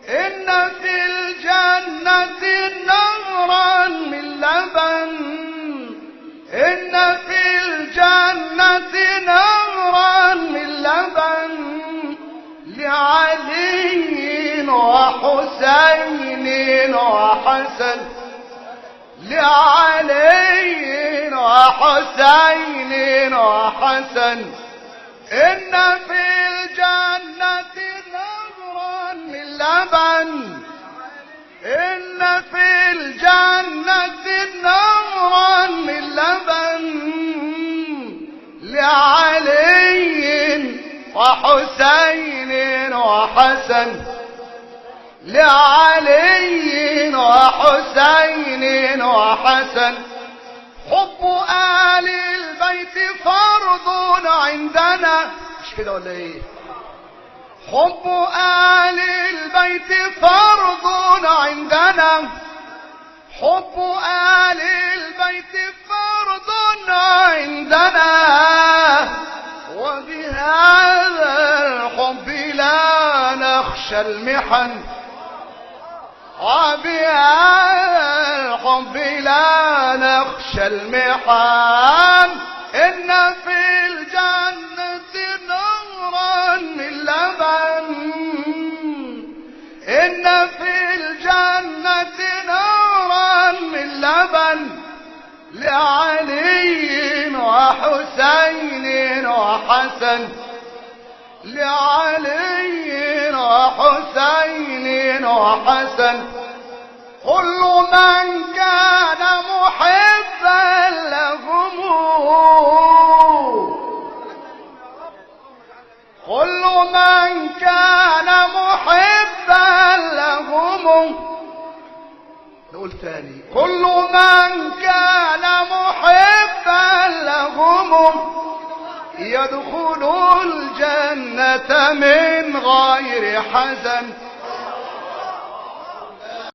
إن في الجنة نهرا من لبن، إن في الجنة نهرا من لبن لعلي وحسين وحسن، لعلي وحسين وحسن. إن في الجنة نهرا من لبن، إن في الجنة نهرا من لبن لعلي وحسين وحسن، لعلي وحسين وحسن. حب آل البيت فرض عندنا، مش كده ولا ايه؟ حب آل البيت فرض عندنا، حب آل البيت فرض عندنا، وبهذا الحب لا نخشى المحن، وبهذا الحب لا نخشى المحن. إن في الجنة نهرا من لبن، إن في الجنة نهرا من لبن لعلي وحسين وحسن، لعلي وحسين وحسن. كل من كان محبا لهم، كل من كان محبا لهم. نقول تاني، كل من كان محبا لهم يدخل الجنة من غير حزن.